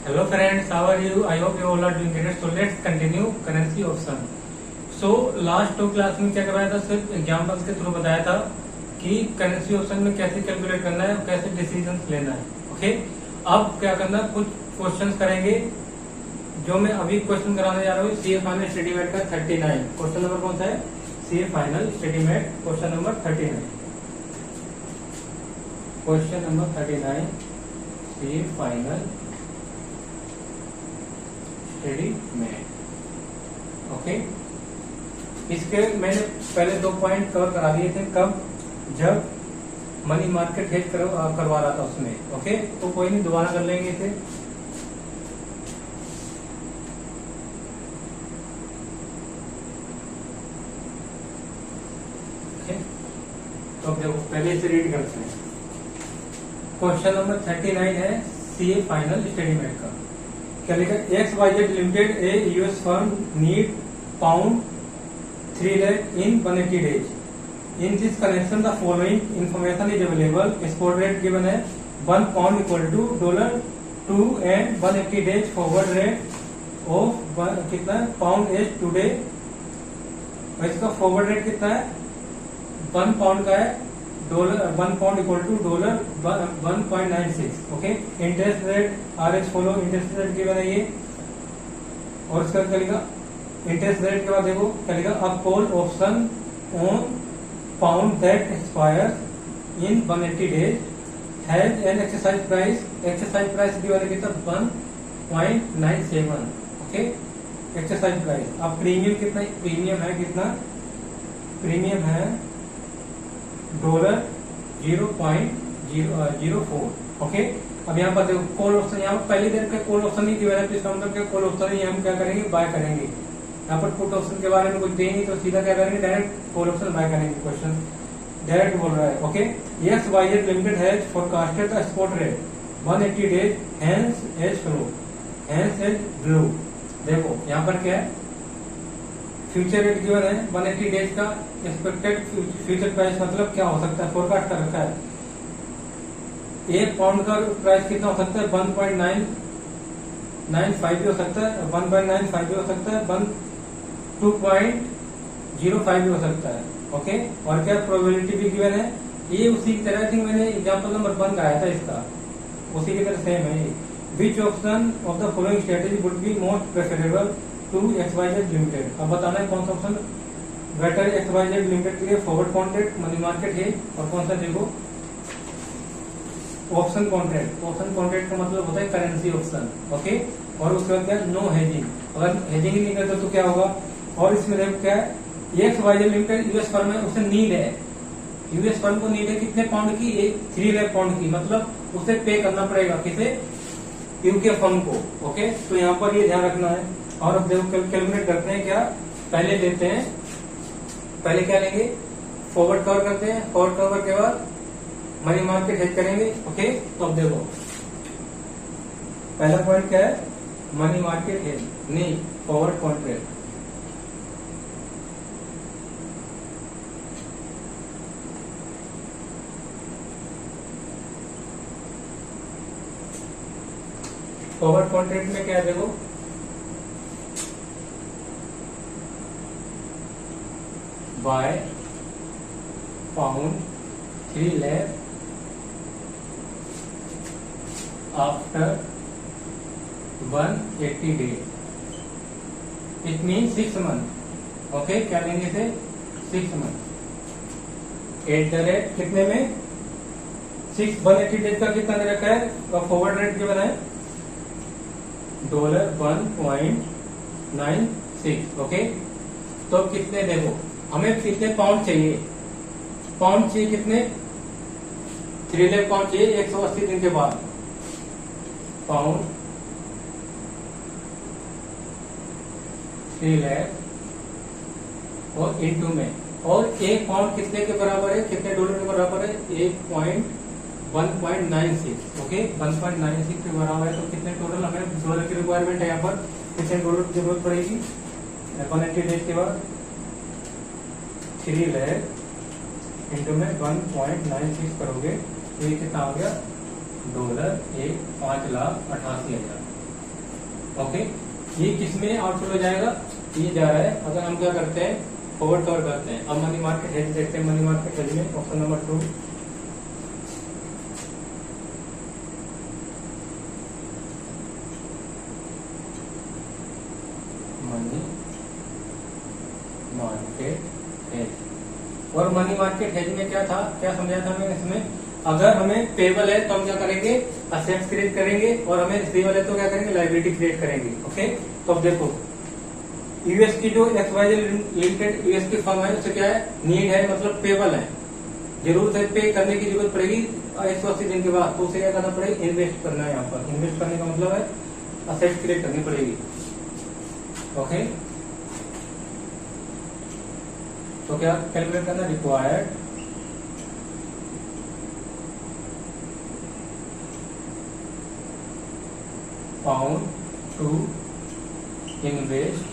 Hello friends, how are you? I hope you all are doing great. So let's continue currency option. So last 2 class में क्या करवाया था, सिर्फ examples के through बताया था कि करेंसी ऑप्शन में कैसे कैलकुलेट करना है और कैसे डिसीजन लेना है. ओके, अब क्या करना है, कुछ क्वेश्चंस करेंगे जो मैं अभी क्वेश्चन कराने जा रहा हूँ. सीए फाइनल स्टडी मेट का 39 क्वेश्चन नंबर कौन सा है? CA final study mat question number 39. Question number 39 CA final study mat. Okay, इसके मैंने पहले 2 पॉइंट कवर करा दिए थे. कब? जब मनी मार्केट हेज करवा रहा था उसमें. ओके, तो कोई नहीं, दोबारा कर लेंगे इसे. ओके, तो देखो पहले इसे रीड करते हैं. क्वेश्चन नंबर 39 है सीए फाइनल स्टडी मेट का. क्या लिखा? XYZ limited A US firm need pound 3 lakh in 180 days. In this connection the following information is available. Spot rate given है 1 pound equal to $2 and 180 days forward rate of कितना है? pound is today. और इसका forward rate कितना है? 1 pound का है $1 pound equal to $1.96. Okay, interest rate are as follow interest rate given है ये. और इसका क्या लिखा? इंटरेस्ट रेट के बाद देखो क्या लिखा? A call option on pound that expires in 180 days has an exercise price. Exercise price given है कितना? 1.97. Okay, exercise price. अब प्रीमियम कितना? प्रीमियम है कितना? प्रीमियम है $0.004. ओके, अब यहाँ पर देखो कॉल ऑप्शन, यहाँ पर पहले दिन का कॉल ऑप्शन नहीं दिया है, तो इसका मतलब क्या? कॉल ऑप्शन ही हम क्या करेंगे? बाय करेंगे. यहाँ पर पुट ऑप्शन के बारे में कुछ दे नहीं, तो सीधा क्या करेंगे? डायरेक्ट कॉल ऑप्शन बाय करेंगे. क्वेश्चन डायरेक्ट बोल रहा है. Okay, XYZ limited has forecasted the spot rate 180 days hence as flow. Hence as blue. देखो यहाँ पर क्या है? फ्यूचर रेट गिवन है 180 डेज का. एक्सपेक्टेड फ्यूचर प्राइस मतलब क्या हो सकता है? फोरकास्ट कर रखा है. 1 पाउंड का प्राइस कितना हो सकता है? 1.995 भी हो सकता है, 1.95 भी हो सकता है, 2.05 भी हो सकता है. ओके, और क्या प्रोबेबिलिटी भी गिवन है. ये उसी की तरह, थिंक मैंने एग्जांपल नंबर 1 का आया था, इसका उसी की तरह सेम है. Which option of the following strategy would be most preferable to XYZ limited. अब बताना है कौन सा ऑप्शन बेटर XYZ लिमिटेड के लिए. फॉरवर्ड कॉन्ट्रैक्ट, मनी मार्केट है, और कौन सा देखो ऑप्शन कॉन्ट्रैक्ट. ऑप्शन कॉन्ट्रैक्ट का मतलब होता है करेंसी ऑप्शन. ओके, और उसके बाद क्या? No hedging. अगर हेजिंग ही नहीं करते तो क्या होगा? और इसमें देखो क्या है? XYZ लिमिटेड यूएस फर्म है, उसे नीड है. यूएस फर्म को नीड है कितने पाउंड की? 3 लाख पाउंड की. मतलब उसे पे करना पड़ेगा किसे? यूके फर्म को. ओके, तो यहाँ पर ये ध्यान रखना है. और अब देखो कैलकुलेट करते हैं. क्या पहले लेते हैं? पहले क्या लेंगे? फॉरवर्ड कवर करते हैं. फॉरवर्ड कवर के बाद मनी मार्केट हेज करेंगे. ओके, तो अब देखो पहला पॉइंट क्या है? मनी मार्केट हेज नहीं, फॉरवर्ड कॉन्ट्रैक्ट. फॉरवर्ड कॉन्ट्रैक्ट में क्या है? देखो buy pound 3 lakh after 180 days. It mean 6 month. Okay, क्या लेंगे थे? 6 month. एट द रेट कितने में? 180 डेज का कितना दे रखा है? और फॉरवर्ड रेट जो बना है $1.96. ओके, तो कितने? देखो हमें कितने पाउंड चाहिए? पाउंड चाहिए कितने? 3 लाख पाउंड चाहिए 180 दिन के बाद. पाउंड 3 लाख और इनटू में. और 1 पाउंड कितने के बराबर है? कितने डॉलर के बराबर है? 1.96. ओके, 1.96 के बराबर है. तो कितने टोटल हमें डॉलर की रिक्वायरमेंट है? यहाँ पर कितने डॉलर की जरूरत पड़ेगी 180 डेज के बाद? 3 लाख इंटू में 1.96 करोगे तो ये कितना हो गया? $1,5,88,000. ओके, ये किसमें आउटफ्लो हो जाएगा, ये जा रहा है। अगर हम क्या करते हैं, फॉरवर्ड कवर करते हैं। अब मनी मार्केट हेज देखते हैं। मनी मार्केट हेज में option number 2, money market hedge. और मनी मार्केट हेज में क्या था, क्या समझाया था मैंने इसमें, अगर हमें पेबल है तो हम क्या करेंगे, असेट्स क्रिएट करेंगे, और हमें रिसीवेबल है तो क्या करेंगे, लायबिलिटी क्रिएट करेंगे। ओके, तो अब देखो यूएस की जो XYZ लिमिटेड यूएस की फर्म है, उससे क्या है, नीड है, मतलब पेबल है, जरूरत है, पे करने की जरूरत पड़ेगी 180 दिन के बाद, तो उसे क्या करना पड़ेगा, इन्वेस्ट करना है। यहाँ पर इन्वेस्ट करने का मतलब है असेट्स क्रिएट करनी पड़ेगी। ओके, तो क्या कैलकुलेट करना, required found to invest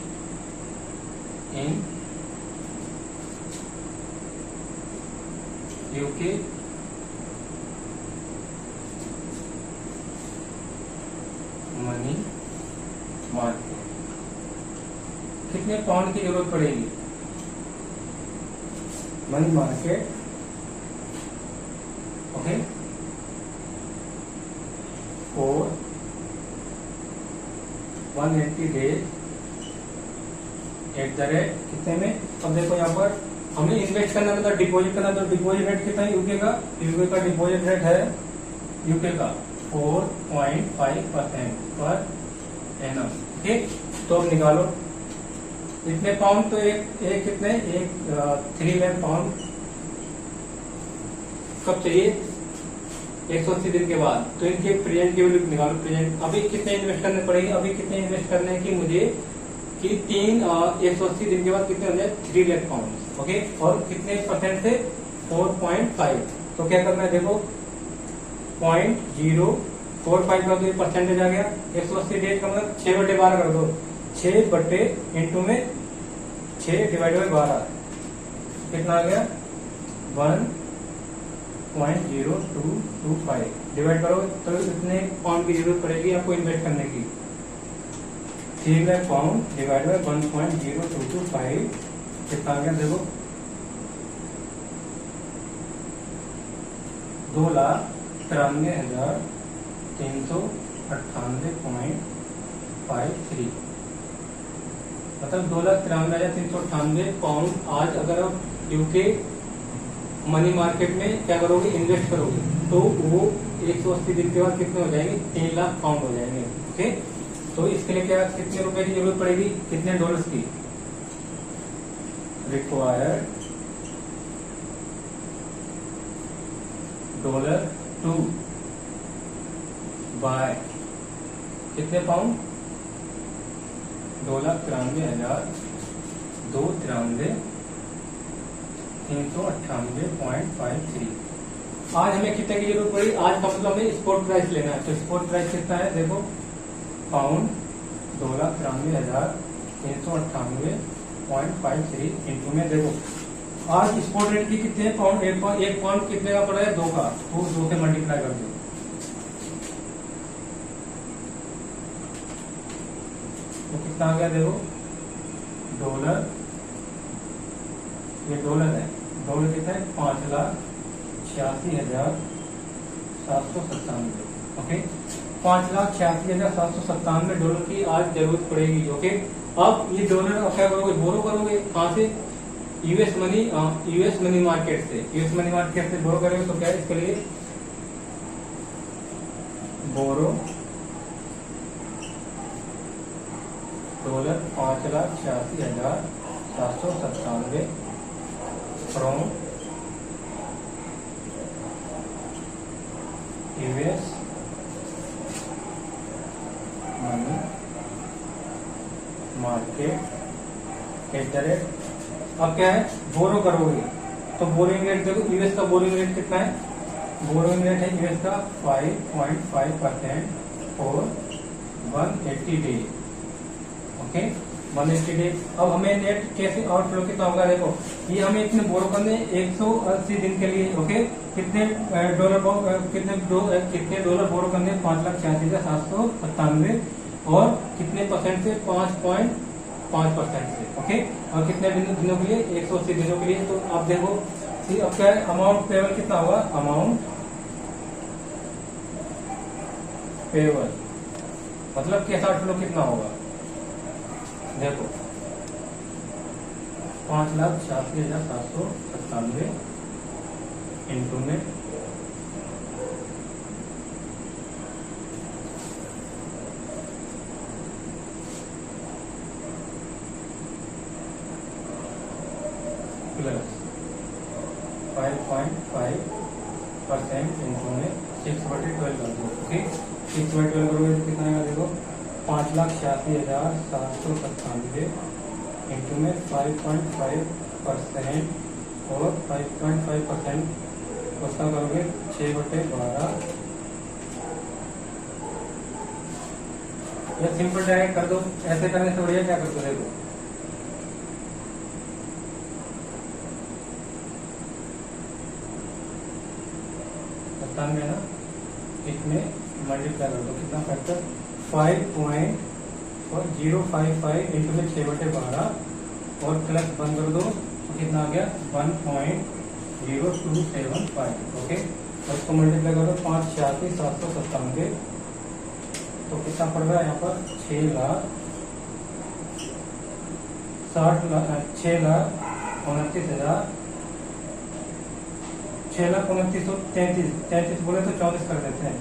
in UK money market. कितने पाउंड की जरूरत पड़ेगी, money market. Okay, for 180 days at the rate कितने में। अब देखो यहाँ पर हमें इन्वेस्ट करना मतलब डिपॉजिट करना, तो डिपॉजिट रेट कितना है यूके का, यूके का डिपॉजिट रेट है यूके का 4.5% पर एनम। ठीक, तो अब निकालो इतने पाउंड, तो एक कितने, एक 3 लाख पाउंड कब चाहिए, 180 दिन के बाद। तो इनके प्रेजेंट की वैल्यू निकालो। प्रेजेंट अभी कितने इन्वेस्ट करने पड़ेगी, अभी कितने इन्वेस्ट करने हैं कि मुझे कि 180 दिन के बाद कितने हो जाए, 3 लाख पाउंड। ओके, और कितने परसेंट से, 4.5। तो क्या करना है, देखो 0.045 का तो ये परसेंटेज आ गया। 180 डेज का मतलब 6/12 कर दो, 6 बटे इंटू में 6 डिवाइड बाई 12 कितना आ गया, 1.0225 डिवाइड करो तो इतने पाउंड की जरूरत पड़ेगी आपको इन्वेस्ट करने की। 3 लाख पाउंड डिवाइड बाई 1.0225 कितना आ गया, देखो 2,93,398.53 मतलब 2,93,398 पाउंड। आज अगर आप यूके मनी मार्केट में क्या करोगे, इन्वेस्ट करोगे, तो वो 180 दिन के बाद कितने हो जाएंगे, 3 लाख पाउंड हो जाएंगे। ओके, तो इसके लिए क्या, कितने रुपए की जरूरत पड़ेगी, कितने डॉलर्स की, रिक्वायर्ड $2 बाय कितने पाउंड, 2,93,398.53। आज हमें कितने की जरूरत पड़ी, आज का मतलब हमें स्पॉट प्राइस लेना है। तो स्पॉट प्राइस कितना है, देखो पाउंड 2,93,398.53 इंटू में, देखो आज स्पॉट रेट की कितने पाउंड, एक पाउंड कितने का पड़ा है, 2 का, तो 2 से मल्टीप्लाई कर दो। तो कितना आ गया, देखो डॉलर, ये डॉलर है, डॉलर कितना है, 5,86,797। ओके, 5,86,797 डॉलर की आज जरूरत पड़ेगी। ओके, अब ये डॉलर क्या करोगे, बोरो करोगे, कहाँ से, यूएस मनी मार्केट से, यूएस मनी मार्केट से बोरो करोगे। तो क्या है, इसके लिए बोरो $5,86,797 from US money market at the rate. अब क्या है, बोरो करोगे, तो बोरिंग रेट देखो, यूएस का बोरिंग रेट कितना है, बोरिंग रेट है यूएस का 5.5% फॉर 180 डेज। Okay, 180 days. अब हमें नेट कैसे आउटफ्लो कितना होगा, देखो ये हमें इतने बोरो करने 180 दिन के लिए। ओके, कितने डॉलर बोरो करने, 5,86,797 और कितने परसेंट से 5.5% से। ओके, और कितने दिनों के लिए 180 दिनों के लिए। तो आप देखो अब क्या है, अमाउंट पेबल कितना होगा, अमाउंट पेबल मतलब कैश आउटफ्लो कितना होगा, देखो 5,86,797 इंटू में प्लस 5.5% इंटू में 6/12 कर दो। ओके, 6/12 करोगे तो कितना आएगा, देखो 5,86,797 इंटू में 5.5% और 5.5% उसका करोगे 6/12। या सिंपल डायरेक्ट कर दो, ऐसे करने से बढ़िया क्या कर दो, देखो 97 ना, इसमें मल्टीप्लाई कर दो, कितना फैक्टर 5.055 इंटू में 6/12 और प्लस 1 कर दो तो कितना आ गया 1.0275। ओके, और इसको मल्टीप्लाई कर दो 5,86,797 तो कितना पड़ रहा है यहाँ पर 6,29,33 बोले तो 34 कर देते हैं,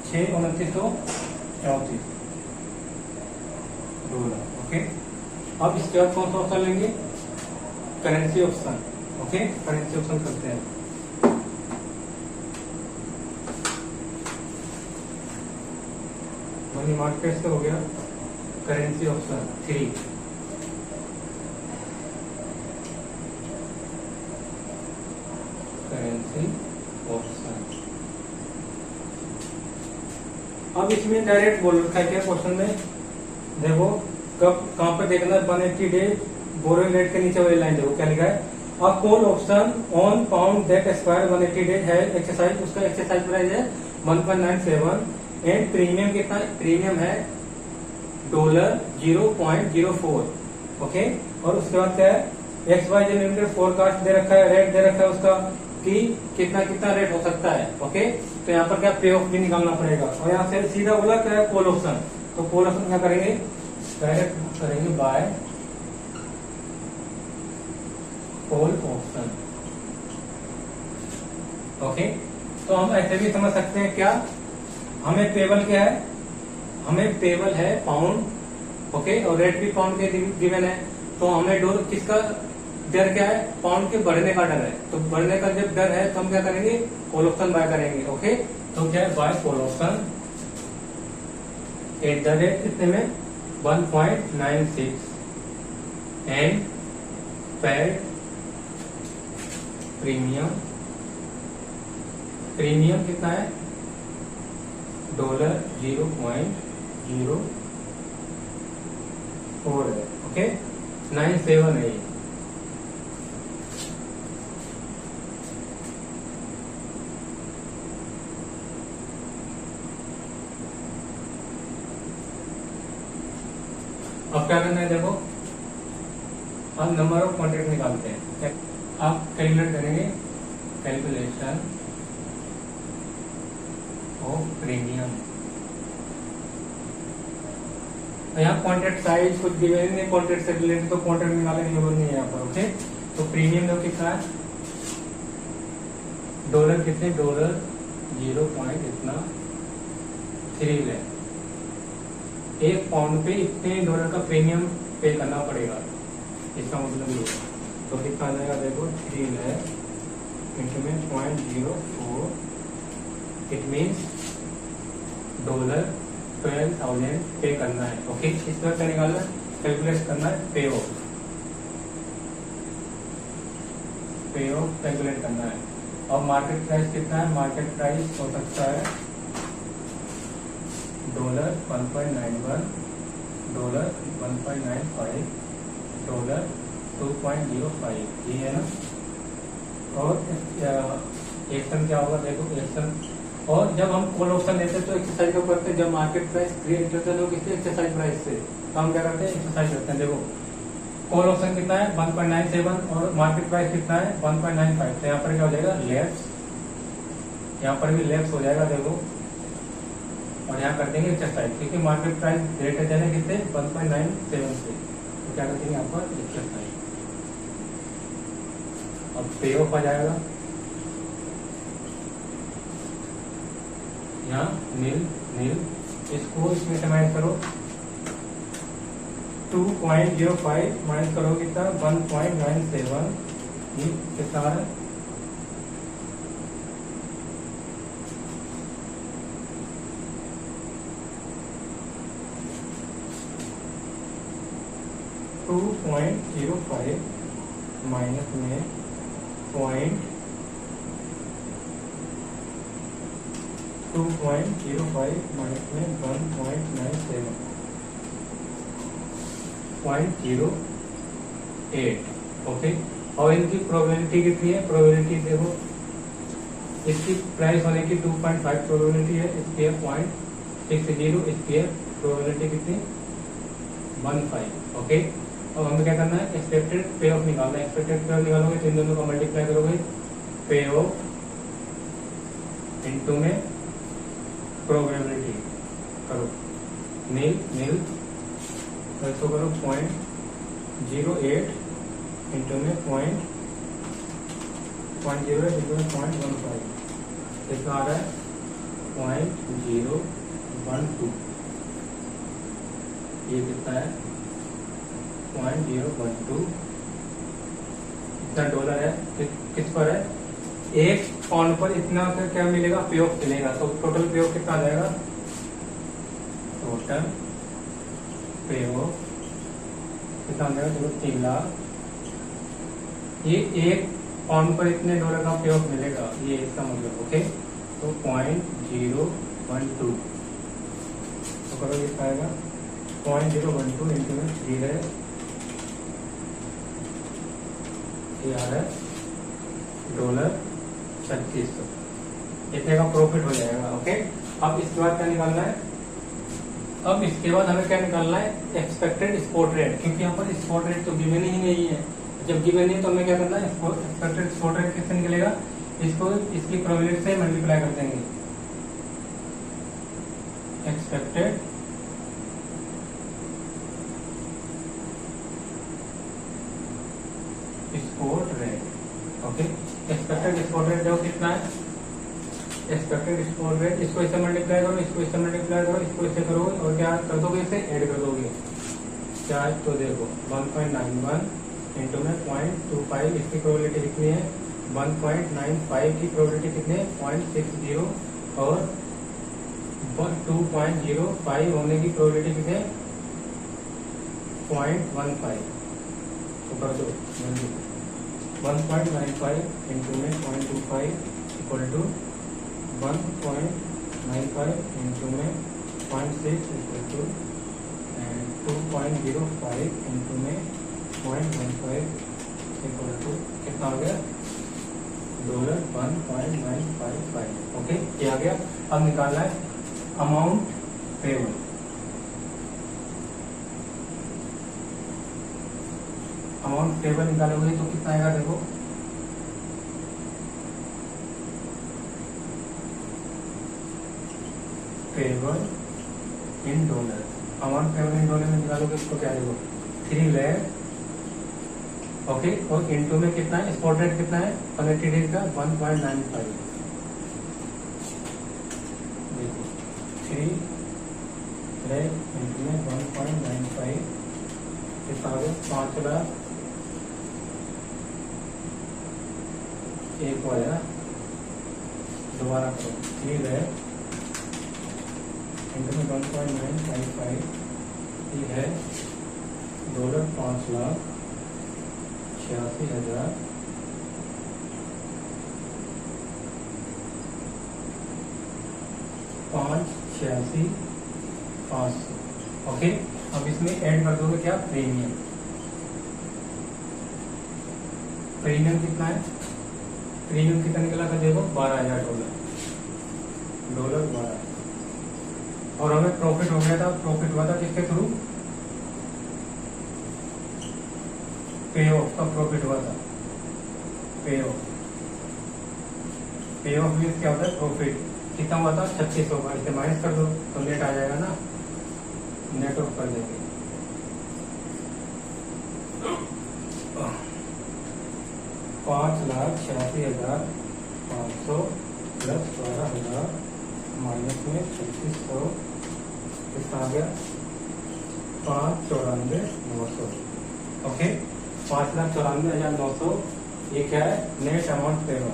6,29,34 डॉलर। ओके, अब इसके बाद कौन सा ऑप्शन लेंगे, currency option. Okay, currency option करते हैं। मनी मार्केट से हो गया, करेंसी ऑप्शन 3। करेंसी ऑप्शन अब इसमें डायरेक्ट बोल रखा है क्या क्वेश्चन में, देखो कब कहां पर देखना है, 180 डेज बोरोइंग रेट के नीचे वाली लाइन देखो क्या लिखा है, a call option on pound that expire 180 days है एक्सरसाइज, उसका एक्सरसाइज प्राइस है 1.97 एंड प्रीमियम कितना, प्रीमियम है $0.04। ओके, और उसके बाद क्या है, XYZ लिमिटेड फोरकास्ट दे रखा है, रेट दे रखा है उसका कि कितना कितना रेट हो सकता है। ओके, तो यहाँ पर क्या पे ऑफ भी निकालना पड़ेगा, और यहाँ से सीधा बोला क्या है कॉल ऑप्शन, तो कॉल ऑप्शन क्या करेंगे, डायरेक्ट करेंगे बाय कॉल ऑप्शन। ओके, तो हम ऐसे भी समझ सकते हैं क्या, हमें पेबल क्या है, हमें पेबल है पाउंड। ओके, और रेट भी पाउंड के गिवन है, तो हमें डॉलर किसका डर क्या है, पाउंड के बढ़ने का डर है, तो बढ़ने का जब डर है तो हम क्या करेंगे, कॉल ऑप्शन बाय करेंगे। ओके, तो क्या है buy call option at the rate कितने में 1.96 एंड पेड प्रीमियम, प्रीमियम कितना है $0.04 है। ओके, 97 है ये। अब क्या करना है, देखो हम नंबर ऑफ कॉन्ट्रैक्ट निकालते हैं, आप कैलकुलेट करेंगे, कैलकुलेशन ऑफ प्रीमियम। यहाँ कॉन्ट्रैक्ट साइज कुछ डिवाइड नहीं, कॉन्ट्रैक्ट से रिलेटेड तो कॉन्ट्रैक्ट निकालने की जरूरत नहीं है यहाँ पर। ओके, तो प्रीमियम देखो कितना है, डॉलर कितने, डॉलर 0.3 है, एक पाउंड पे इतने डॉलर का प्रीमियम पे करना पड़ेगा, इसका मतलब ये। तो कितना आ जाएगा, देखो 3 है इंटू में 0.04, इट मीन्स $12,000 पे करना है। ओके, इस तरह का निकालना, कैलकुलेट करना है पे ऑफ कैलकुलेट करना है। और मार्केट प्राइस कितना है, मार्केट प्राइस हो सकता है $1.91, $1.95, $2.05, ये है ना। और एक्शन क्या होगा, देखो एक्शन और जब हम कॉल ऑप्शन लेते हैं तो एक्सरसाइज कब करते हैं, जब मार्केट प्राइस क्रिएट करते हैं लोग इससे एक्सरसाइज प्राइस से, तो हम क्या करते हैं एक्सरसाइज करते हैं। देखो कॉल ऑप्शन कितना है 1.97 और मार्केट प्राइस कितना है 1.95, तो यहाँ पर क्या हो जाएगा लेफ्ट, यहाँ पर भी लेफ्ट हो जाएगा देखो, और यहाँ कर देंगे एक्सरसाइज, क्योंकि मार्केट प्राइस ग्रेटर देन है कितने 1.97 से, तो क्या कर देंगे यहाँ पर एक्सरसाइज। अब पे ऑफ आ जाएगा, यहाँ नील नील, इसको इसमें डिवाइड करो 2.05 माइनस करो कितना 1.97, ये कितना है 2.05 माइनस में 2.05 माइनस में 1.97 0.08। ओके, और इनकी प्रोबेबिलिटी कितनी है, प्रोबेबिलिटी देखो इसकी प्राइस होने की 2.5 प्रोबेबिलिटी है, इसकी है 0.60, इसकी है प्रोबेबिलिटी कितनी 15। ओके, अब हमें क्या करना है एक्सपेक्टेड पे ऑफ निकालना है। एक्सपेक्टेड पे ऑफ निकालोगे तो इन दोनों को मल्टीप्लाई करोगे, पे ऑफ इनटू में प्रोबेबिलिटी करो, नील नील, तो इसको करो 0.08 इंटू में 0.08 इंटू में 0.15, इसका आ रहा है 0.012, ये कितना है 0.012, इतना डॉलर है, किस पर है, एक पाउंड पर इतना क्या मिलेगा पे ऑफ मिलेगा, तो टोटल पे ऑफ कितना आ जाएगा, टोटल पे ऑफ कितना आ जाएगा, चलो 3 लाख, ये एक पाउंड पर इतने डॉलर का पे ऑफ मिलेगा, ये इसका मतलब। ओके, तो 0.012, तो करो ये आएगा 0.012 इंटू में 3 है, ये आ रहा है $3600, इतने का प्रॉफिट हो जाएगा। ओके, अब इसके बाद क्या निकालना है, अब इसके बाद हमें क्या निकालना है एक्सपेक्टेड स्पॉट रेट, क्योंकि यहाँ पर स्पॉट रेट तो गिवन ही नहीं है। जब गिवन नहीं है तो हमें क्या करना है एक्सपेक्टेड स्पॉट रेट किससे निकलेगा, इसको इसकी प्रोबेबिलिटी से मल्टीप्लाई कर देंगे, expected spot rate. Okay, expected spot rate देखो कितना है, एक्सपेक्टेड स्पॉट रेट, इसको इससे मल्टीप्लाई करो, इसको इससे मल्टीप्लाई करो, इसको इससे करोगे और क्या कर दोगे, इसे ऐड कर दोगे, क्या है तो देखो 1.91 इंटू में 0.25, इसकी प्रोबेबिलिटी कितनी है 1.95 की प्रोबेबिलिटी कितनी है 0.60, और 2.05 होने की प्रोबेबिलिटी कितनी है 0.15, तो कर दो 1.95 इंटू में 0.25 इक्वल टू 1.95 इंटू में 0.6 इक्वल टू 2.05 इंटू में 0.15 इक्वल टू कितना हो गया $1.955। ओके, ये आ गया। अब निकालना है अमाउंट पेबल, अमाउंट पेबल निकालोगे तो कितना आएगा देखो, payable in dollar, amount payable in dollar में निकालोगे इसको क्या देखो 3 लाख। ओके, और इनटू में कितना है स्पॉट रेट कितना है 180 डेज का 1.95, देखो 3 लाख इनटू में 1.95 कितना हो गया 5 लाख, एक हो जाएगा, दोबारा करो 3 लाख इंटू में 1.955, ये है $5,86,000 5,86,500। ओके, अब इसमें ऐड कर दोगे क्या प्रीमियम, प्रीमियम कितना है, प्रीमियम कितना निकला था देखो $12,000, $12 और हमें प्रॉफिट हो गया था, प्रॉफिट हुआ था किसके थ्रू, पे ऑफ का प्रॉफिट हुआ था, पे ऑफ मीन्स क्या होता है प्रॉफिट, कितना हुआ था 3600 का, इसे माइनस कर दो तो नेट आ जाएगा ना, नेट ऑफ कर देंगे 5,86,500 प्लस 12,000 माइनस में 3600 कितना आ गया 5,94,900। ओके 5,94,900 ये क्या है नेट अमाउंट पेबल।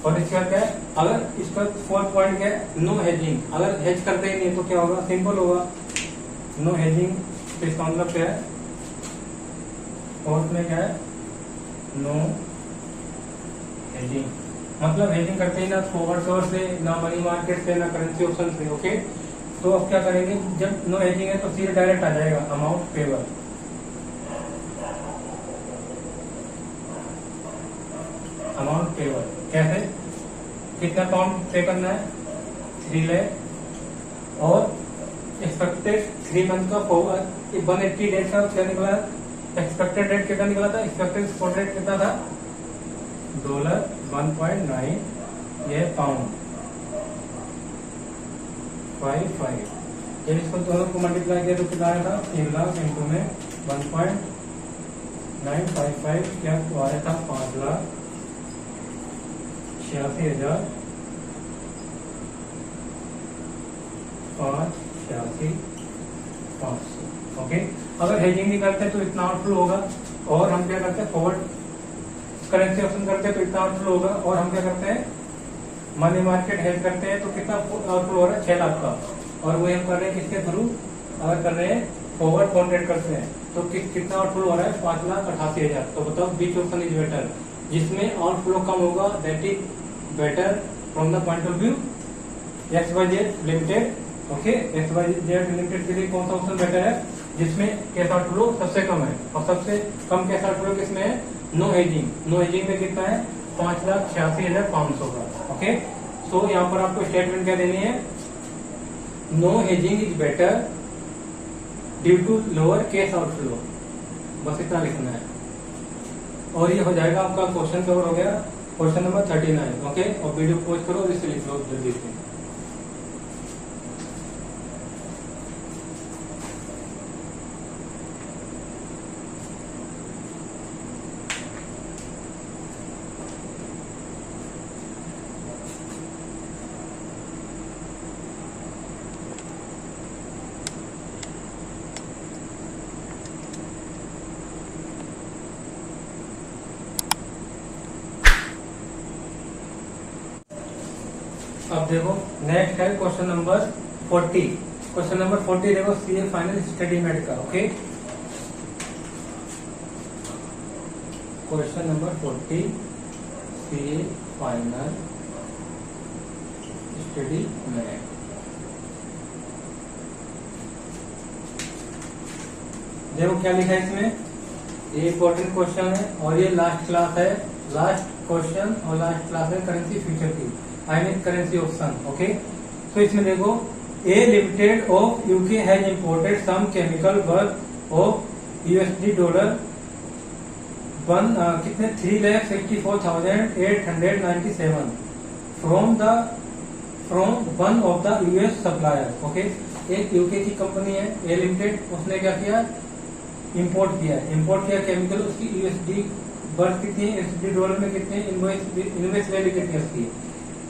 और इसका क्या है, अगर इसका फोर्थ पॉइंट क्या है, नो हेजिंग, अगर हेज करते ही नहीं तो क्या होगा, सिंपल होगा नो हेजिंग, तो इसका मतलब क्या है, फोर्थ में क्या है नो हेजिंग, मतलब हेजिंग करते ही ना फॉरवर्ड कवर से, ना मनी मार्केट से, ना करेंसी ऑप्शन से। ओके तो अब क्या करेंगे, जब नो हेजिंग है तो सीधे डायरेक्ट आ जाएगा अमाउंट पेबल, अमाउंट पेबल कैसे, कितना अमाउंट पे करना है 3 लाख, और एक्सपेक्टेड 3 मंथ का 180 डेज का क्या निकला, एक्सपेक्टेड रेट कितना निकला था, एक्सपेक्टेड स्पॉट रेट कितना था $1.9, ये पाउंड 55, जब इसको दोनों को मल्टीप्लाई किया तो कितना आया था 3 लाख इंटू में 1.955 क्या तो आया था 5,86,500। ओके अगर हेजिंग नहीं करते तो इतना आउटफ्लो होगा, और हम क्या करते हैं फॉरवर्ड करेंसी ऑप्शन करते हैं तो इतना आउटफ्लो होगा, और हम क्या करते हैं मनी मार्केट हेज करते हैं तो कितना आउटफ्लो हो रहा है 6 लाख का, और वही हम कर रहे हैं किसके थ्रू, अगर कर रहे हैं फॉरवर्ड कॉन्ट्रैक्ट करते हैं तो कितना आउटफ्लो हो रहा है 5,88,000। तो बताओ विच ऑप्शन इज बेटर, जिसमें आउटफ्लो कम होगा that is better from the point of view XYZ limited. Okay XYZ limited के लिए कौन सा ऑप्शन बेटर है, जिसमें कैश आउटफ्लो सबसे कम है, और सबसे कम कैश आउटफ्लो किसमें है नो हेजिंग, नो हेजिंग में कितना है 5,86,500 का। ओके सो यहाँ पर आपको स्टेटमेंट क्या देनी है, no hedging is better due to lower cash outflow, बस इतना लिखना है, और ये हो जाएगा आपका क्वेश्चन कवर हो गया, क्वेश्चन नंबर 39। ओके और वीडियो पोस्ट करो और इसे लिख लो जल्दी से। अब देखो नेक्स्ट है क्वेश्चन नंबर 40। क्वेश्चन नंबर 40 देखो सीए फाइनल स्टडी मेड का। Okay question number 40 CA final study made. देखो क्या लिखा है इसमें, ये इंपॉर्टेंट क्वेश्चन है और ये लास्ट क्लास है, लास्ट क्वेश्चन और लास्ट क्लास है करेंसी फ्यूचर की, I mean currency option. Okay तो इसमें देखो A limited of UK has imported some chemical worth of $1 कितने 3,64,897 from one of the US supplier. Okay एक यूके की कंपनी है ए लिमिटेड, उसने क्या किया इंपोर्ट किया केमिकल, उसकी यूएसडी वर्थ कितनी है, $1 में कितने, इनवॉइस वैल्यू कितनी है उसकी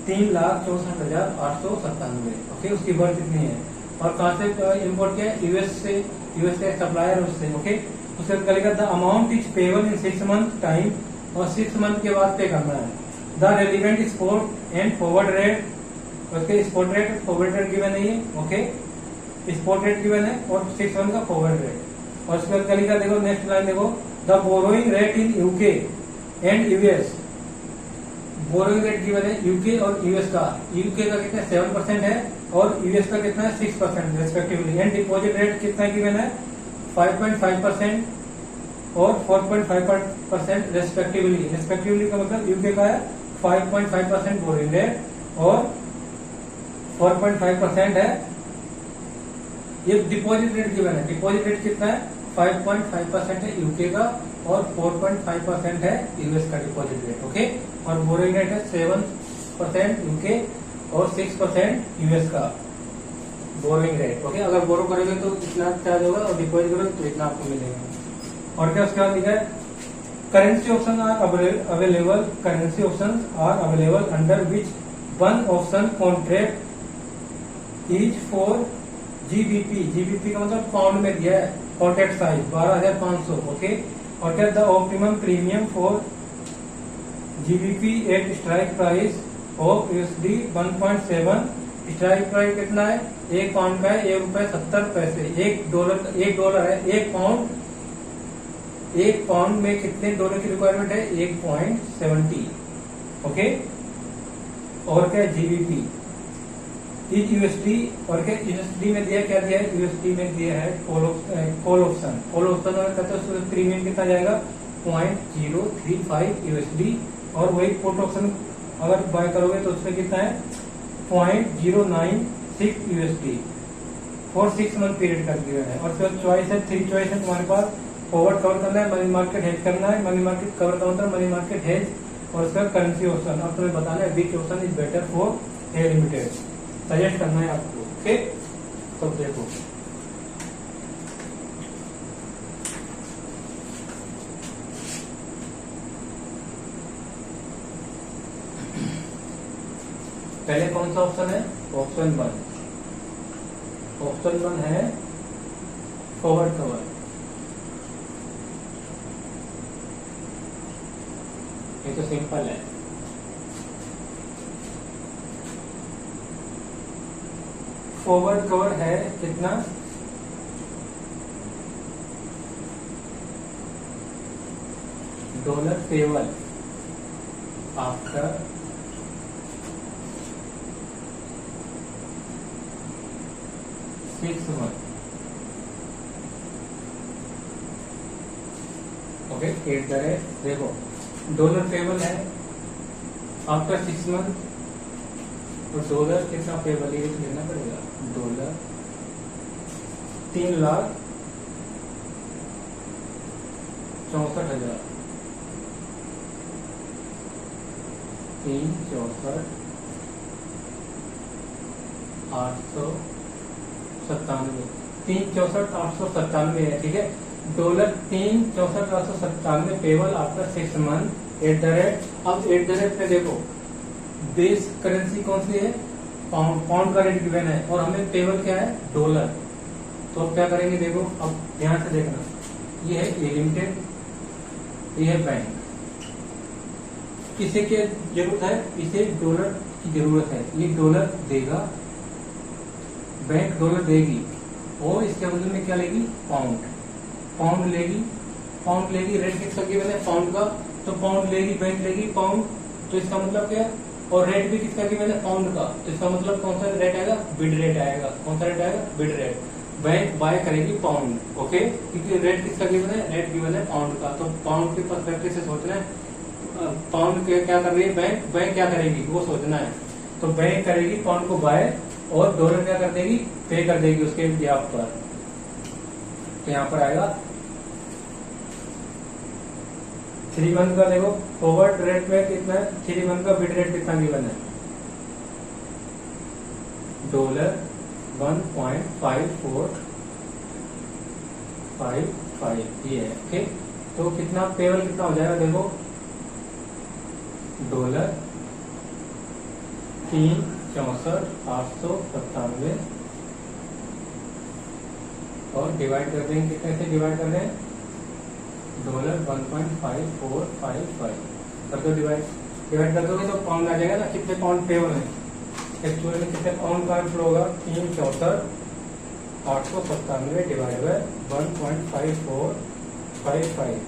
3,64,897। ओके उसकी वर्थ इतनी है, और कहाँ से इंपोर्ट किया यूएस से, यूएस के सप्लायर उससे। ओके उसके बाद the amount is payable in 6 month time, और 6 मंथ के बाद पे करना है। The relevant spot and forward rate, उसके spot rate forward rate given नहीं है। ओके स्पॉट रेट गिवन है और 6 मंथ का फॉरवर्ड रेट, और उसके बाद का देखो नेक्स्ट लाइन देखो, the borrowing rate in UK and US, borrowing rate given है यूके और यूएस का, यूके का कितना 7% है और यूएस का कितना है 6% रेस्पेक्टिवली, एंड डिपॉजिट रेट कितना गिवन है 5.5%, और 4.5% रेस्पेक्टिवली। रेस्पेक्टिवली का मतलब यूके का है 5.5% बोरिंग रेट और 4.5% है ये डिपॉजिट रेट गिवन है। डिपॉजिट रेट कितना है? 5.5% है यूके का और 4.5% है यूएस का डिपॉजिट रेट। ओके, और बोरिंग रेट है 7% यूके और 6% यूएस का बोरोइंग रेट। ओके, अगर बोरो करोगे तो इतना चार्ज होगा और डिपॉजिट करोगे तो इतना आपको मिलेगा। और क्या उसके बाद लिखा है currency option are available. Currency option are available under which one option contract is for GBP. GBP का मतलब पाउंड में दिया है। Contract size 12,500। ओके, और क्या the optimum premium for GBP at strike price of USD 1.7। Strike price कितना है? 1 pound का है ₹1.70। $1 है। 1 पाउंड में कितने डॉलर की रिक्वायरमेंट है? 1.70। ओके, और क्या जीबीपी इज यूएसडी। और क्या यूएसडी में दिया, क्या दिया है? यूएसडी में दिया है कॉल ऑप्शन। कॉल ऑप्शन कहते हैं प्रीमियम कितना जाएगा? 0.035 यूएसडी। और वही पुट ऑप्शन अगर बाय करोगे तो उसमें कितना है? 0.096 यूएसडी फॉर 6 मंथ पीरियड कर दिया है। और फिर चॉइस है 3 चॉइस है तुम्हारे पास। फॉरवर्ड कवर करना है, मनी मार्केट हेज करना है। मनी मार्केट कवर का मतलब मनी मार्केट हेज और उसका करेंसी ऑप्शन। अब तुम्हें बताना है which option is better for a limited, suggest करना है आपको। ओके, तो देखो पहले कौन सा ऑप्शन है? ऑप्शन 1। ऑप्शन 1 है फॉरवर्ड कवर। ये तो सिंपल है। फॉरवर्ड कवर है कितना? Dollar payable after 6 month। Okay, eight the rate. देखो डॉलर पेबल है आफ्टर 6 month और डॉलर कितना पेबल है ये लिखना पड़ेगा। डॉलर 3,64,000। 3,64,897 है। ठीक है, dollar 3,64,897 payable after 6 month eight the rate. अब एट द रेट पे देखो बेस करेंसी कौन सी है? पाउंड। पाउंड का रेट गिवन है और हमें पेबल क्या है? डॉलर। तो अब क्या करेंगे? देखो अब ध्यान से देखना, ये है ए लिमिटेड, ये है बैंक। किसे क्या जरूरत है? इसे डॉलर की जरूरत है। ये डॉलर देगा, बैंक डॉलर देगी और इसके बदले में क्या लेगी? पाउंड। पाउंड लेगी, पाउंड लेगी। रेट किसका गिवन है? पाउंड का। तो पाउंड लेगी, बैंक लेगी पाउंड। तो इसका मतलब क्या है? और रेट भी किसका गिवन है? पाउंड का। तो इसका मतलब कौन सा रेट आएगा? बिड रेट आएगा। कौन सा रेट आएगा? Bid rate. बैंक बाय करेगी पाउंड। ओके, क्योंकि रेट किसका गिवन है? रेट गिवन है पाउंड का। तो पाउंड के पर्सपेक्टिव से सोचना है पाउंड क्या कर रही है बैंक? बैंक क्या करेगी वो सोचना है। तो बैंक करेगी पाउंड को बाय और डॉलर क्या कर देगी? पे कर देगी उसके ब्याज पर। तो यहाँ पर आएगा 3 मंथ का। देखो फॉरवर्ड रेट में कितना है? 3 मंथ का बिड रेट कितना गिवन है? डॉलर 1.5455 ये है। ओके, तो कितना पेबल कितना हो जाएगा? देखो डॉलर 3,64,897 और डिवाइड कर देंगे, कितने से डिवाइड कर रहे हैं? डॉलर 1.5455 कर दो डिवाइड। डिवाइड कर दोगे तो पाउंड आ जाएगा ना। कितने पाउंड पेबल है? एक्चुअली में कितने पाउंड का फ्लो होगा? 3,64,897 डिवाइड बाय 1.5455।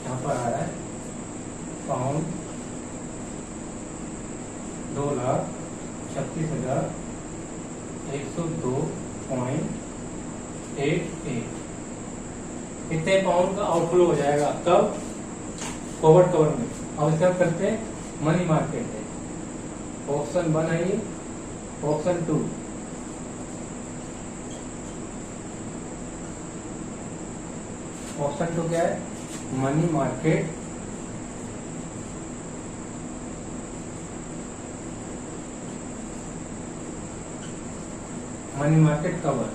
यहाँ पर आ रहा है पाउंड 2,36,102.88। इतने पाउंड का आउटफ्लो हो जाएगा। कब? फॉरवर्ड कवर में। अब इसका करते हैं मनी मार्केट है। ऑप्शन 1 है ये, ऑप्शन 2 ऑप्शन 2 क्या है? Money market cover.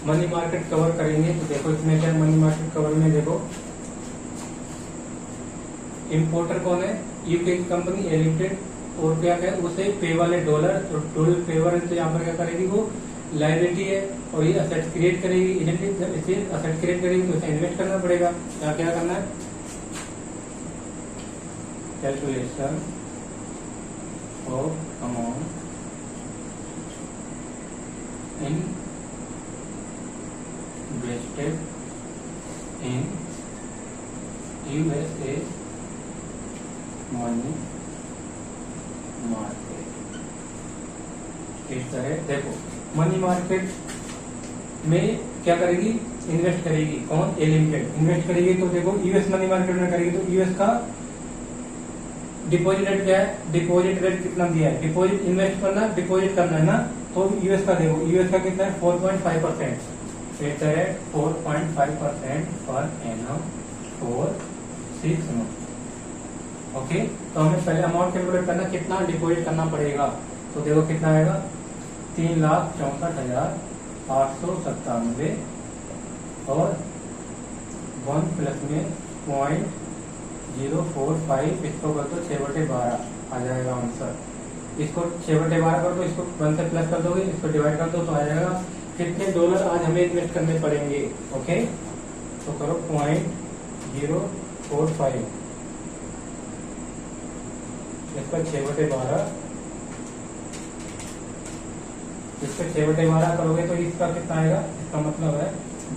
Money market cover करेंगे तो देखो इसमें क्या है, मनी मार्केट कवर में देखो इंपोर्टर कौन है? यूके की कंपनी ए लिमिटेड, और क्या है उसे पे वाले डॉलर, तो डॉलर पेवर है तो यहाँ पर क्या करेगी वो लायबिलिटी है, और ये असेट क्रिएट करेगी। इसे असेट क्रिएट करेगी तो इसे इन्वेस्ट करना पड़ेगा। यहाँ क्या करना है? Calculation of amount invested in USA money market. इस तरह देखो मनी मार्केट में क्या करेगी? इन्वेस्ट करेगी। कौन? ए लिमिटेड इन्वेस्ट करेगी। तो देखो यूएस मनी मार्केट में करेगी तो यूएस का डिपॉजिट रेट क्या है? डिपॉजिट रेट कितना दिया है? डिपॉजिट इन्वेस्ट करना, डिपॉजिट करना है ना, तो यूएस का देखो, यूएस का कितना है? 4.5%। 4.5% पर एनम फॉर 6 मंथ। ओके, तो हमें पहले अमाउंट कैलकुलेट करना, कितना डिपॉजिट करना पड़ेगा। तो देखो कितना आएगा? 3,64,897 और 1 प्लस में 0.045, इसको कर दो 6/12 आ जाएगा आंसर। इसको 6/12 कर दो, इसको 1 से प्लस कर दोगे, इसको डिवाइड कर दो तो आ जाएगा कितने डॉलर आज हमें इन्वेस्ट करने पड़ेंगे। ओके, तो करो 0.045, इसका 6/12, इसका 6/12 करोगे तो इसका कितना आएगा? इसका मतलब है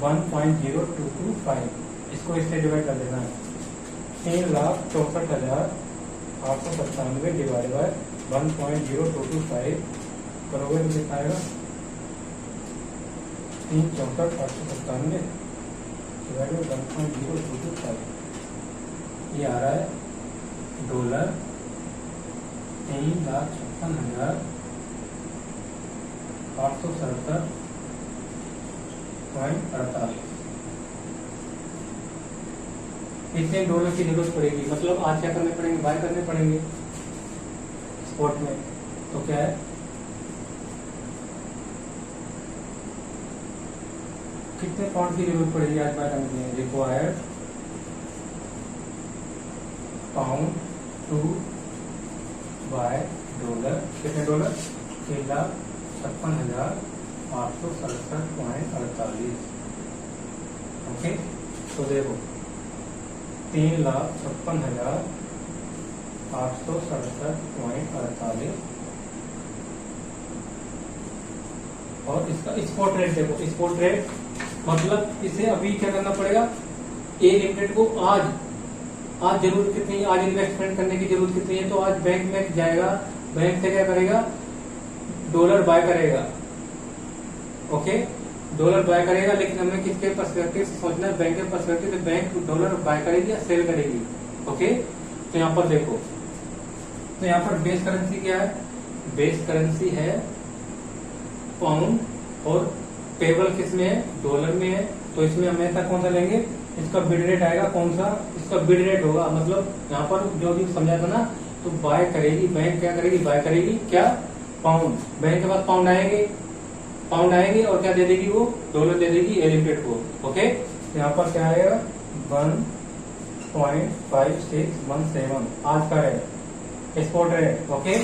1.0225। इसको इससे डिवाइड कर देना है। 3,64,897 डिवाइड बाय 1.0225 करोगे तो कितना आएगा? 3,64,897 डिवाइड बाय 1.0225, ये आ रहा है डॉलर 3,56,867.48। इतने डॉलर की जरूरत पड़ेगी। मतलब आज क्या करने पड़ेंगे? बाय करने पड़ेंगे स्पॉट में। तो क्या है? कितने पाउंड की जरूरत पड़ेगी आज बाय करने के लिए? Required pound to buy dollar. कितने डॉलर? 3,56,867.48। ओके, तो देखो 3,56,867.48 और इसका स्पॉट रेट देखो। स्पॉट रेट मतलब इसे अभी क्या करना पड़ेगा? ए लिमिटेड को आज जरूरत कितनी है? आज इन्वेस्टमेंट करने की जरूरत कितनी है? तो आज बैंक में जाएगा, बैंक से क्या करेगा? डॉलर बाय करेगा। ओके, डॉलर बाय करेगा, लेकिन हमें किसके पर्सपेक्टिव से सोचना है? बैंक के पर्सपेक्टिव से। बैंक डॉलर बाय करेगी या सेल करेगी। ओके, तो यहाँ पर देखो, तो यहाँ पर बेस करेंसी क्या है? बेस करेंसी है पाउंड, और पेबल किस में है? डॉलर में है। तो इसमें हमें ऐसा कौन सा लेंगे? इसका बिड रेट आएगा कौन सा? इसका बिड रेट होगा, मतलब यहाँ पर जो भी समझा था ना, तो बाय करेगी बैंक। क्या करेगी? बाय करेगी क्या? पाउंड। बैंक के पास पाउंड आएंगे और क्या दे देगी वो? डॉलर दे देगी ए लिमिटेड को। ओके, तो यहाँ पर क्या आएगा? 1.5617 आज का है स्पॉट रेट। ओके,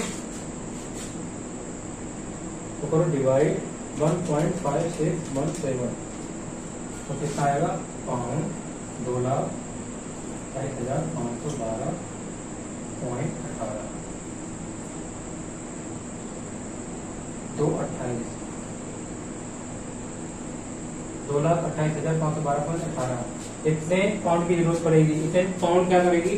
तो करो डिवाइड 1.5617, तो कितना आएगा? पाउंड $2,25,512.18। 228 $2,28,512.18। इतने पाउंड की जरूरत पड़ेगी। इतने पाउंड क्या करेगी?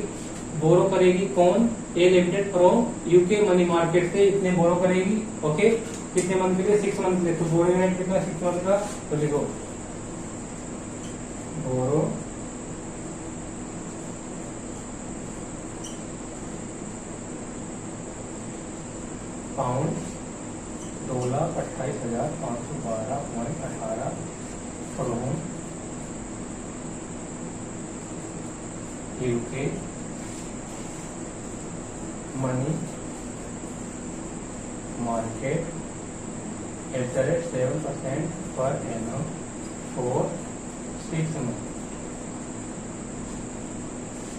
बोरो करेगी। कौन? A limited from UK money market से इतने बोरो करेगी। ओके, कितने मंथ के लिए? 6 मंथ के लिए। तो बोरो रेट कितना? 6 मंथ का। तो लिखो borrow pound 2,28,512.18 from UK money market @7% per annum for 6 month.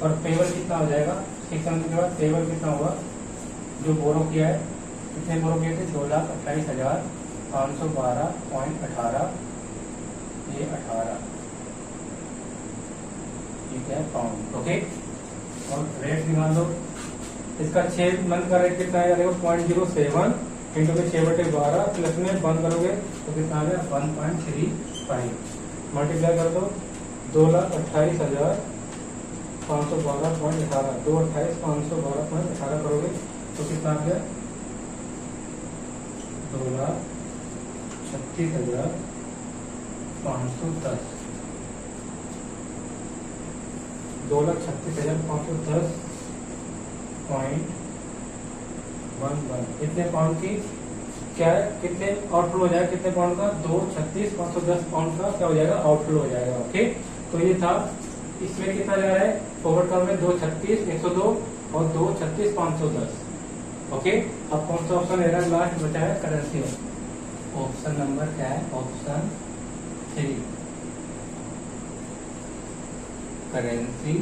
और पेबल कितना हो जाएगा 6 मंथ के बाद? पेबल कितना होगा? जो बोरो किया है, कितने बोरो किए थे? 2,28,512.18 ये 18 ठीक है पाउंड। ओके, और रेट निकाल दो इसका। 6 मंथ का रेट कितना है? 0.07 इंटू में 6/12 प्लस में बंद करोगे तो कितना आ गया? 1.35 मल्टीप्लाई कर दो 2,28,512.18 2,28,512.18 करोगे तो कितना आ गया? 2,36,510 2,36,510.11 इतने पाउंड की क्या है? कितने आउटफ्लो हो जाएगा? कितने पाउंड का? 2,36,510 पाउंड का क्या हो जाएगा? आउटफ्लो हो जाएगा। ओके, तो ये था। इसमें कितना जा रहा है? फॉरवर्ड कर्व में 2,36,102 और 2,36,510। ओके, अब कौन सा ऑप्शन है? लास्ट बचा है करेंसी। ऑप्शन नंबर क्या है? Option 3 currency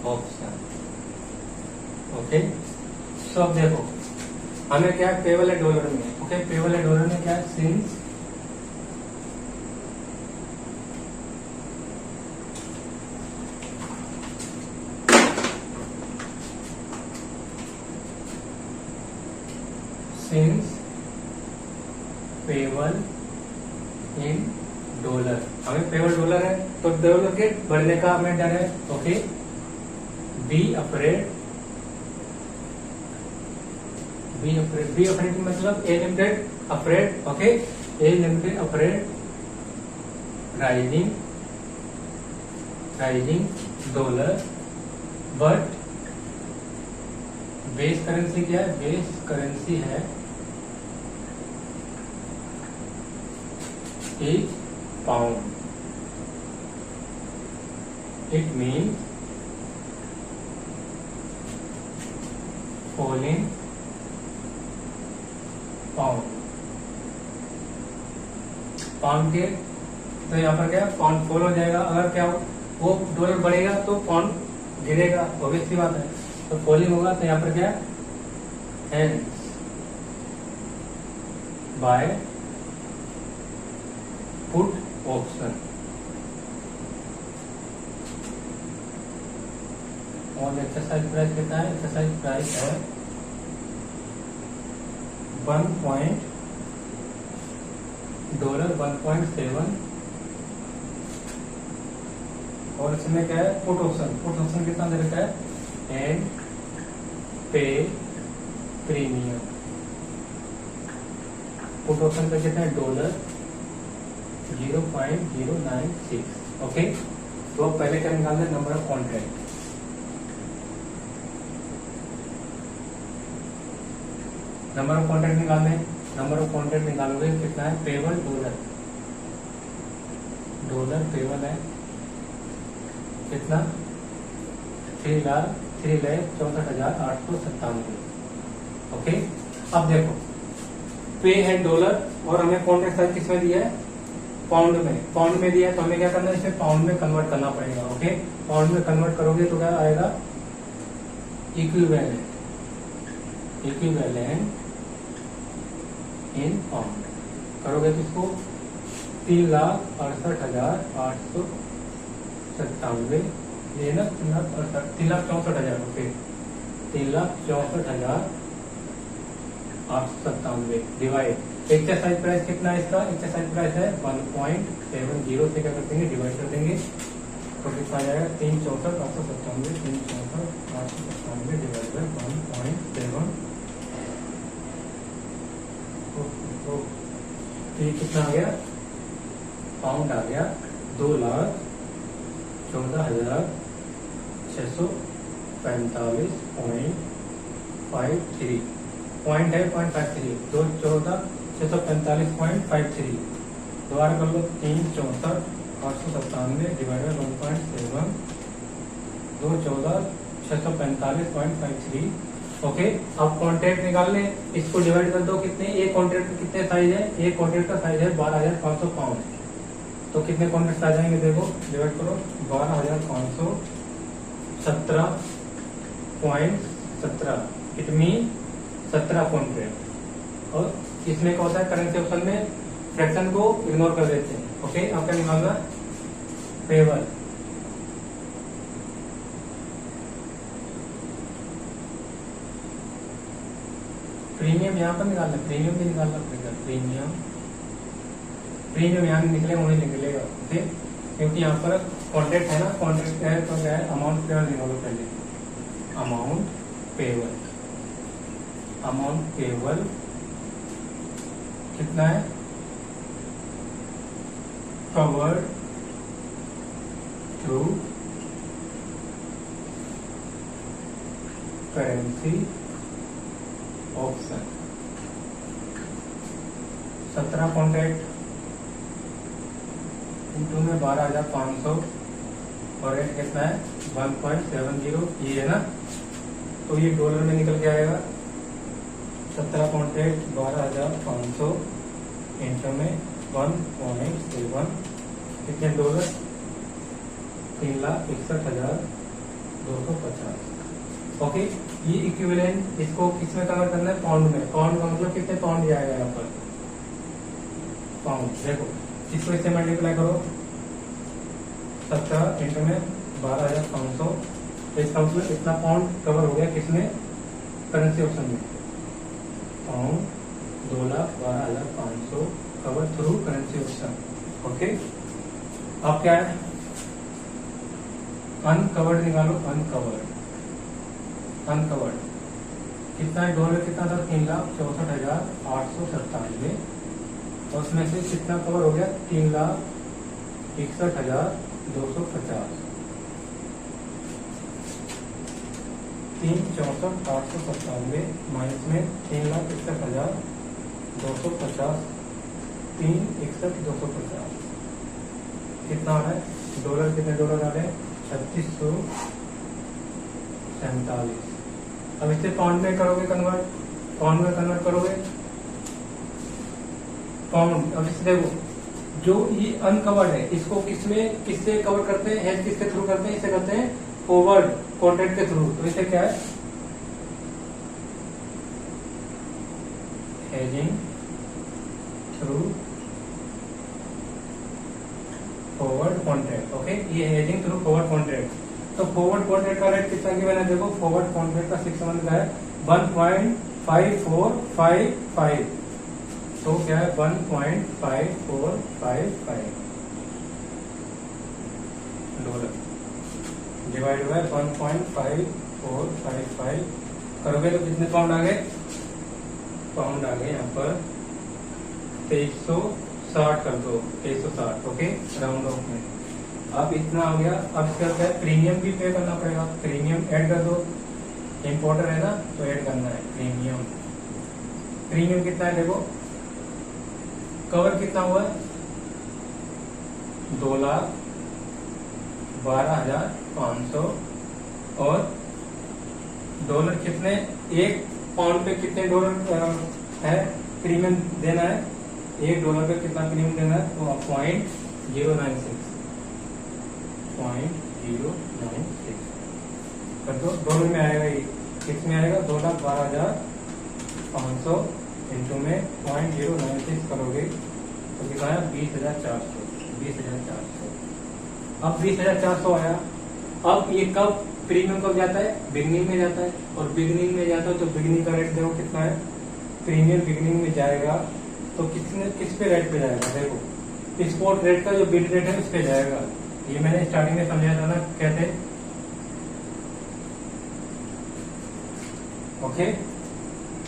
option. ओके, तो अब देखो हमें क्या है? पेबल है डॉलर में। ओके, पेबल है डॉलर में क्या है? Since payable in dollar. हमें पेबल डॉलर है तो डॉलर के बढ़ने का हमें डर है। ओके, बी अफ्रेड मतलब A limited afraid. Okay, A limited afraid rising dollar but base currency क्या है? बेस करेंसी है is pound. It means falling pound. Pound के तो यहाँ पर क्या? पाउंड फॉल हो जाएगा। अगर क्या हो? वो डॉलर बढ़ेगा तो पाउंड गिरेगा, ऑब्वियस सी बात है। तो फॉलिंग होगा तो यहाँ पर क्या? Hence buy put option. और एक्सरसाइज प्राइस कितना है? एक्सरसाइज प्राइस है 1.7 और इसमें क्या है? Put option. पुट ऑप्शन कितना दे रखा है? एंड पे प्रीमियम। पुट ऑप्शन का कितना है? $0.096। ओके, तो अब पहले क्या निकालना है? Number of contract. Number of contract निकालने। नंबर ऑफ कॉन्ट्रैक्ट निकालोगे कितना है? पेबल डॉलर पेबल है कितना? 3,64,897। ओके, अब देखो पे है डॉलर और हमें कॉन्ट्रैक्ट साइज किसमें दिया है? पाउंड में दिया है। तो हमें क्या करना है? इसे पाउंड में कन्वर्ट करना पड़ेगा। ओके, पाउंड में कन्वर्ट करोगे तो क्या आएगा? इक्विवेलेंट इन पाउंड करोगे तो इसको 3,68,897 ये ना 3,64,000। ओके, 3,64,897 डिवाइड एक्सरसाइज प्राइस कितना है? इसका एक्सरसाइज प्राइस है 1.70 से क्या कर देंगे? डिवाइड कर देंगे तो कितना आ जाएगा? 3,64,897 3,64,897 डिवाइड बाय 1.7। तो ये कितना आ गया? पाउंड आ गया 2,00,000 14,645.53 पॉइंट है 0.53 दो 14,645.53 दोबारा कर लो 364,897 डिवाइडेड 1.7 दो 14,645.53 ओके। अब कॉन्ट्रैक्ट निकाल लें, इसको डिवाइड कर दो कितने, एक कॉन्ट्रैक्ट में कितने साइज है, एक कॉन्ट्रैक्ट का साइज है 12,500 पाउंड, तो कितने कॉन्ट्रैक्ट आ जाएंगे देखो डिवाइड करो 12,517.17 इट मीन 17 कॉन्ट्रैक्ट। और इसमें क्या होता है करेंसी ऑप्शन में फ्रैक्शन को इग्नोर कर देते हैं। ओके अब क्या निकालना, पेबल प्रीमियम यहाँ पर निकालना, प्रीमियम भी निकालना पड़ेगा, प्रीमियम यहाँ निकले वहीं निकलेगा। ओके क्योंकि यहाँ पर कॉन्ट्रैक्ट है ना, कॉन्ट्रैक्ट है तो क्या है अमाउंट पेबल निकालो पहले, अमाउंट पेबल कितना है, covered through currency option 17 contract into में 12,500 और रेट कितना है 1.70 ये है ना, तो ये डॉलर में निकल के आएगा 17 कॉन्ट्रैक्ट 12,500 इंटू में 1.7 कितने डॉलर 3,61,250। ओके ये इक्विवेलेंट इसको किसमें कन्वर्ट करना है, पाउंड में, पाउंड का मतलब कितने पाउंड आएगा यहाँ पर पाउंड, देखो इसको इससे मल्टीप्लाई करो 17 इंटू में 12,500 इसका मतलब इतना पाउंड कवर हो गया किसमें, करेंसी ऑप्शन में, pound 2,12,500 cover through currency option. Okay अब क्या है अनकवर्ड निकालो, अनकवर्ड कितना है, डॉलर कितना था 3,64,897 और उसमें से कितना कवर हो गया 3,61,250, 3,64,897 माइनस में 3,61,250, 3,61,250 कितना आ रहा है, डॉलर कितने डॉलर आ रहे हैं 3647। अब इसे पाउंड में करोगे कन्वर्ट, पाउंड में कन्वर्ट करोगे पाउंड। अब इसे देखो जो ये अनकवर्ड है इसको किससे कवर करते हैं, हेज किसके थ्रू करते हैं, इसे करते हैं फॉरवर्ड कॉन्ट्रैक्ट के थ्रू, तो इसे क्या है hedging through forward contract. Okay ये हेजिंग थ्रू फॉरवर्ड कॉन्ट्रैक्ट, तो फॉरवर्ड कॉन्ट्रैक्ट का रेट कितना की मैंने देखो, फॉरवर्ड कॉन्ट्रैक्ट का 6 मंथ का है 1.5455, तो क्या है 1.5455 डॉलर डिवाइड बाय 1.5455 करोगे तो कितने पाउंड आ गए, पाउंड आ गए यहाँ पर 2360 कर दो 2360। ओके राउंड ऑफ में अब इतना हो गया। अब क्या है प्रीमियम भी पे करना पड़ेगा, प्रीमियम ऐड कर दो, इंपोर्टर है ना तो ऐड करना है प्रीमियम। प्रीमियम कितना है देखो, कवर कितना हुआ है 2,12,500 और डॉलर कितने, एक पाउंड पे कितने डॉलर है प्रीमियम देना है, एक डॉलर पे कितना प्रीमियम देना है, तो 0.096 कर दो, डॉलर में आएगा ये, किसमें आएगा 2,12,500 इंटू में 0.096 करोगे तो कितना है 20,400। अब 20,400 आया। अब ये कब प्रीमियम कब जाता है, बिगनिंग में जाता है, और बिगनिंग में जाता है तो बिगनिंग का रेट देखो कितना है, प्रीमियम बिगनिंग में जाएगा तो किस पे रेट पे जाएगा, देखो स्पॉट रेट का जो बिड रेट है उस पे जाएगा। ये मैंने स्टार्टिंग में समझाया था ना कैसे। ओके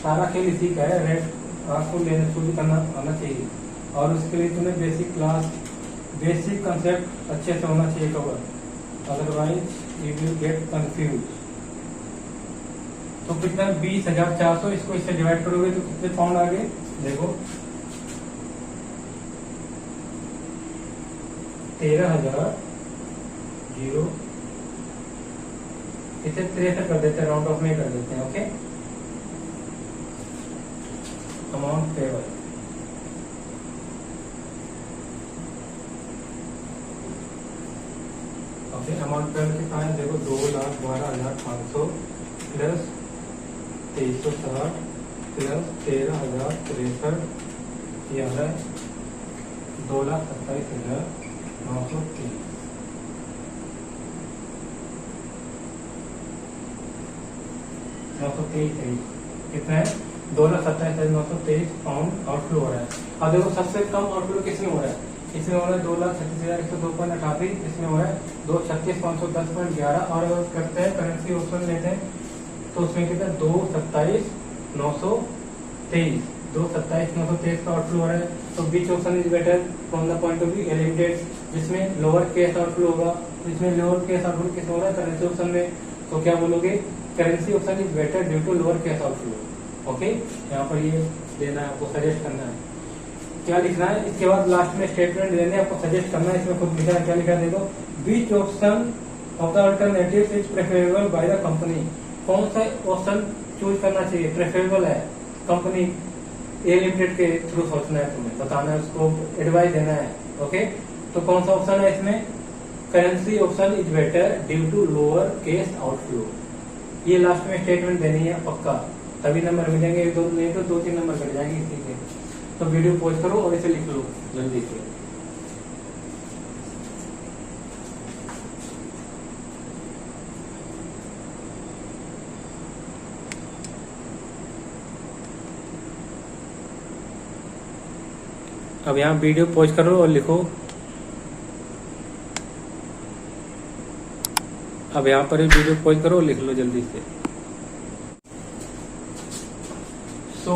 सारा खेल इसी का है, रेट आपको लेना शुरू करना आना चाहिए और उसके लिए तुम्हें बेसिक क्लास बेसिक कंसेप्ट अच्छे से होना चाहिए cover. Otherwise you will get confuse. तो कितना 20,400, इसको इससे डिवाइड करोगे तो कितने पाउंड आ गए देखो 13,000 इसे 63 कर देते हैं, राउंड ऑफ में कर देते हैं। Okay, amount payable amount payable कितना है देखो 2,12,500 प्लस 2360 प्लस 13,063 ये आ रहा है 2,27,930। कितना है 2,27,923 पाउंड आउटफ्लो हो रहा है। अब देखो सबसे कम आउटफ्लो किसमें हो रहा है, इसमें हो रहा है 2,36,102.88, इसमें हो रहा है 2,36,510.11। और अगर करते हैं करेंसी ऑप्शन लेते हैं तो उसमें कितना 2,27,923 2,27,923 का आउटफ्लो हो रहा है। तो which option is better from the point of view limited, जिसमें लोअर केस आउटफ्लो होगा। इसमें लोअर केस आउटफ्लो किस हो रहा है करेंसी ऑप्शन में, तो क्या बोलोगे currency option is better due to lower cash outflow. Okay, यहाँ पर ये देना है आपको, सजेस्ट करना है क्या लिखना है। इसके बाद लास्ट में स्टेटमेंट देने आपको सजेस्ट करना है, इसमें खुद लिखा है क्या लिखा है देखो, which option of the alternative is preferable by the company. कौन सा ऑप्शन चूज करना चाहिए, प्रेफरेबल है कंपनी ए लिमिटेड के थ्रू सोचना है, तुम्हें बताना है, उसको एडवाइस देना है। ओके, तो कौन सा ऑप्शन है इसमें, currency option is better due to lower cash outflow. ये लास्ट में स्टेटमेंट देनी है पक्का, तभी नंबर मिलेंगे, नहीं तो 2-3 नंबर कट जाएंगे इसी के। तो वीडियो पॉज करो और इसे लिख लो जल्दी से। अब यहाँ वीडियो पॉज करो और लिखो। अब यहाँ पर वीडियो पॉज करो और लिख लो जल्दी से। So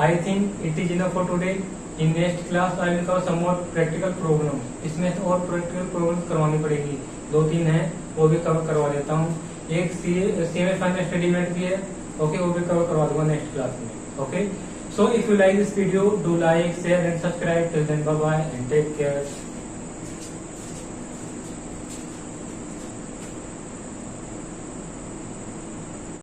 I think it is enough for today. In next class I will cover some more practical problems. इसमें और practical problems करवानी पड़ेगी, 2-3 हैं, वो भी कवर करवा देता हूँ। एक CMA फाइनल स्टडीमेंट की है, ओके, वो भी कवर करवा दूंगा नेक्स्ट क्लास में। Okay, so if you like this video, do like, share and subscribe. Till then, bye bye and take care.